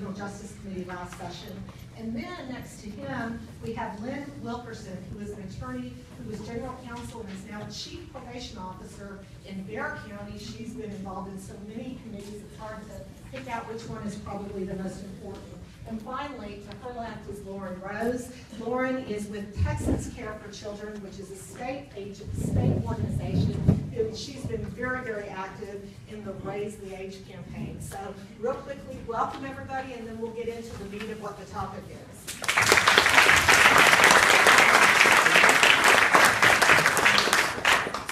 Juvenile Justice Committee last session. And then next to him, we have Lynn Wilkerson, who is an attorney, who was general counsel and is now chief probation officer in Bexar County. She's been involved in so many committees, it's hard to pick out which one is probably the most important. And finally, to her left is Lauren Rose. Lauren is with Texans Care for Children, which is a state organization. She's been very, very active in the Raise the Age campaign. So real quickly, welcome everybody, and then we'll get into the meat of what the topic is.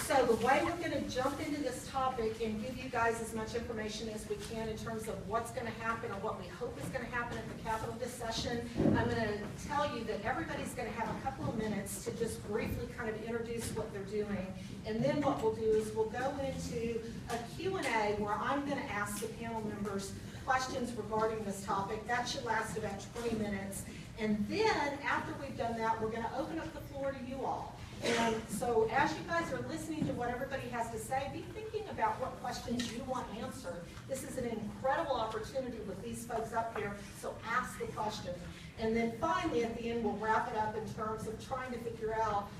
So the way we're going to jump into this topic and give you guys as much information as we can in terms of what's going to happen or what we hope is going to happen at the Capitol this session, I'm going to tell you that everybody's going to have a couple of minutes to just briefly kind of introduce what they're doing. And then what we'll do is we'll go into a Q&A where I'm going to ask the panel members questions regarding this topic. That should last about 20 minutes. And then after we've done that, we're going to open up the floor to you all. And so as you guys are listening to what everybody has to say, be thinking about what questions you want answered. This is an incredible opportunity with these folks up here, so ask the question. And then finally, at the end, we'll wrap it up in terms of trying to figure out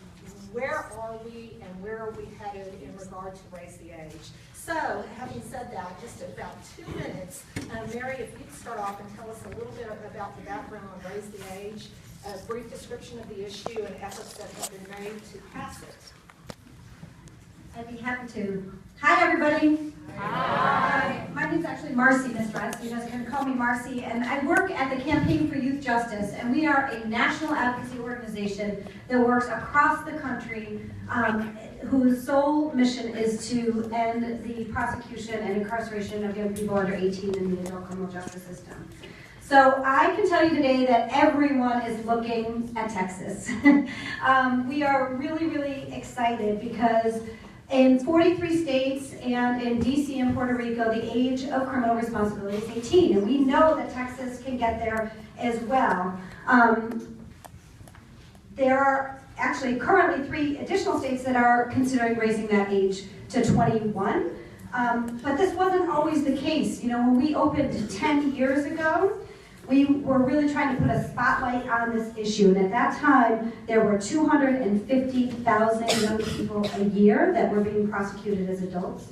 where are we and where are we headed in regard to Raise the Age. So, having said that, just about 2 minutes, Mary, if you'd start off and tell us a little bit about the background on Raise the Age, a brief description of the issue and efforts that have been made to pass it. I'd be happy to. Hi, everybody. Hi. My name's actually Marcy Mistress. You guys can call me Marcy, and I work at the Campaign for Youth Justice, and we are a national advocacy organization that works across the country, whose sole mission is to end the prosecution and incarceration of young people under 18 in the adult criminal justice system. So I can tell you today that everyone is looking at Texas. We are really, really excited because in 43 states and in DC and Puerto Rico, the age of criminal responsibility is 18, and we know that Texas can get there as well. There are actually currently 3 additional states that are considering raising that age to 21, but this wasn't always the case. You know, when we opened 10 years ago, we were really trying to put a spotlight on this issue, and at that time, there were 250,000 young people a year that were being prosecuted as adults.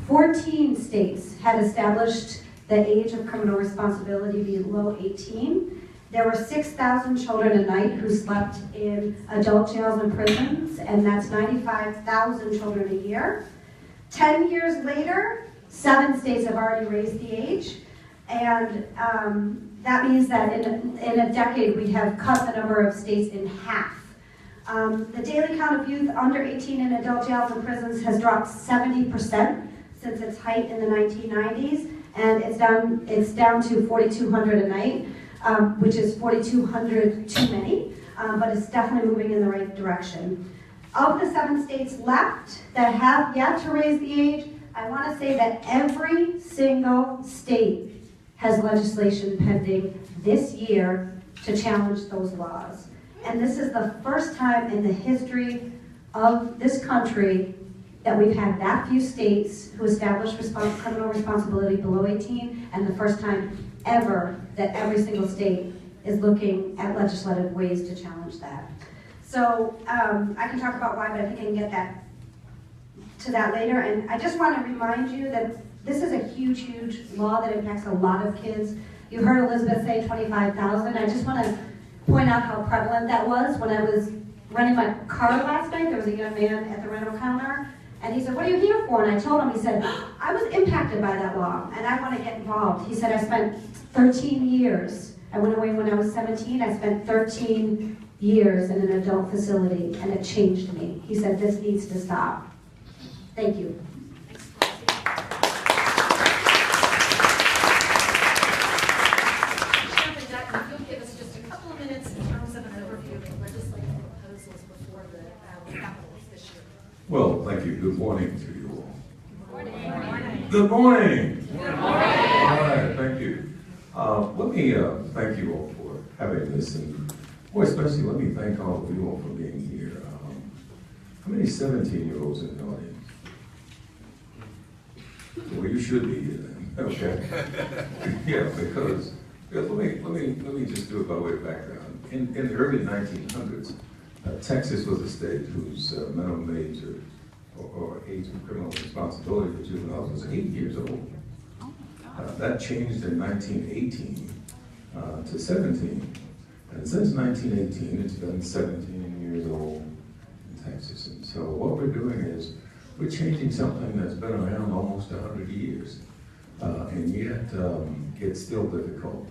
14 states had established the age of criminal responsibility below 18. There were 6,000 children a night who slept in adult jails and prisons, and that's 95,000 children a year. 10 years later, 7 states have already raised the age, and that means that in a decade we have cut the number of states in half. The daily count of youth under 18 in adult jails and prisons has dropped 70% since its height in the 1990s, and it's down to 4,200 a night, which is 4,200 too many, but it's definitely moving in the right direction. Of the 7 states left that have yet to raise the age, I want to say that every single state has legislation pending this year to challenge those laws. And this is the first time in the history of this country that we've had that few states who establish criminal responsibility below 18, and the first time ever that every single state is looking at legislative ways to challenge that. So I can talk about why, but I think I can get to that later. And I just want to remind you that this is a huge, huge law that impacts a lot of kids. You heard Elizabeth say 25,000. I just want to point out how prevalent that was. When I was renting my car last night, there was a young man at the rental counter, and he said, "What are you here for?" And I told him, he said, "I was impacted by that law, and I want to get involved." He said, "I spent 13 years. I went away when I was 17. I spent 13 years in an adult facility, and it changed me." He said, "This needs to stop." Thank you. Well, thank you. Good morning to you all. Good morning. Good morning. Good morning. All right, thank you. Let me thank you all for having this, and more especially, let me thank all of you all for being here. How many 17-year-olds in the audience? Well, you should be here then. Okay. Yeah, because Yeah, let me just do it by way of background. In the early 1900s, Texas was a state whose minimum age or age of criminal responsibility for juveniles was 8 years old. That changed in 1918 to 17. And since 1918, it's been 17 years old in Texas. And so what we're doing is we're changing something that's been around almost 100 years. And yet it's still difficult.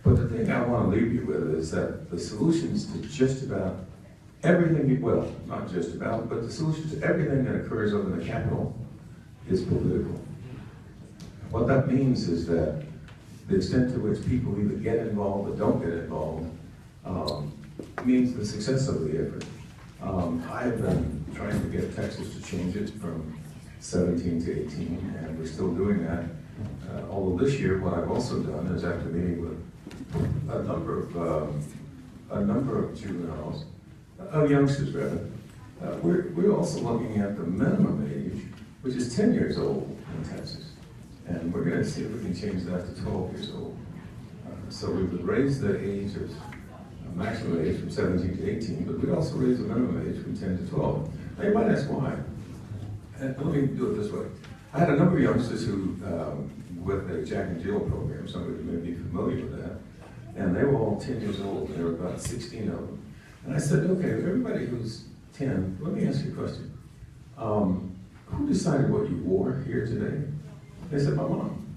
But the thing I want to leave you with is that the solutions to just about everything, well, not just about, but the solution to everything that occurs over the Capitol is political. What that means is that the extent to which people either get involved or don't get involved means the success of the effort. I've been trying to get Texas to change it from 17 to 18, and we're still doing that. Although this year, what I've also done is after meeting with a number of juveniles, of youngsters rather, we're also looking at the minimum age, which is 10 years old in Texas. And we're going to see if we can change that to 12 years old. So we would raise the age of maximum age from 17 to 18, but we'd also raise the minimum age from 10 to 12. Now you might ask why. And let me do it this way. I had a number of youngsters who, with a Jack and Jill program, some of you may be familiar with that, and they were all 10 years old, and there were about 16 of them. And I said, okay, everybody who's 10, let me ask you a question. Who decided what you wore here today? They said, my mom.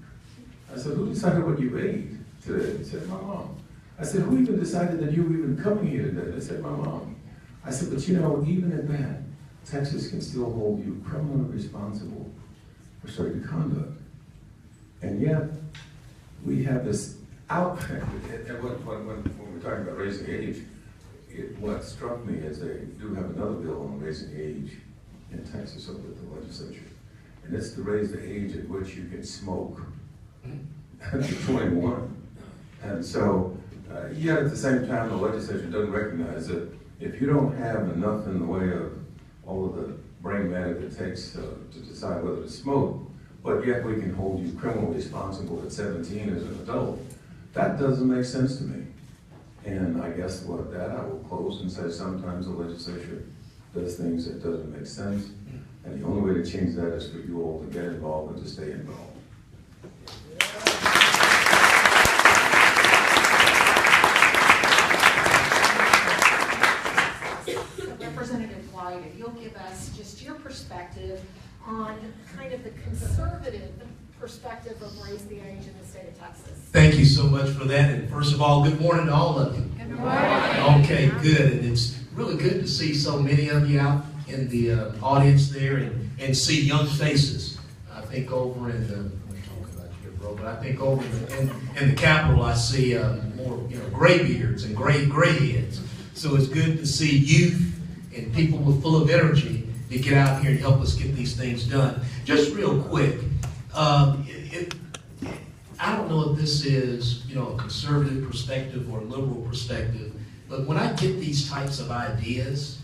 I said, who decided what you ate today? They said, my mom. I said, who even decided that you were even coming here today? They said, my mom. I said, but you know, even at that, Texas can still hold you criminally responsible for certain conduct. And yet, we have this outfit, and when we're talking about raising age, what struck me is they do have another bill on raising age in Texas over at the legislature. And it's to raise the age at which you can smoke to 21. And so, yet at the same time, the legislature doesn't recognize that if you don't have enough in the way of all of the brain matter that it takes to decide whether to smoke, but yet we can hold you criminally responsible at 17 as an adult, that doesn't make sense to me. And I guess with that, I will close and say sometimes the legislature does things that doesn't make sense. And the only way to change that is for you all to get involved and to stay involved. Representative White, if you'll give us just your perspective on kind of the conservative perspective of raising the age in the state of Texas. Thank you so much for that. And first of all, good morning to all of you. Good morning. Okay, good. And it's really good to see so many of you out in the audience there and see young faces. I think over in the, I'm talking about you, bro, but I think over in the Capitol, I see more, gray beards and gray heads. So it's good to see youth and people full of energy to get out here and help us get these things done. Just real quick, I don't know if this is, a conservative perspective or a liberal perspective, but when I get these types of ideas,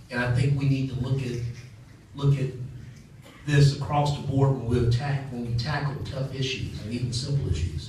and I think we need to look at this across the board when we tackle tough issues and even simple issues.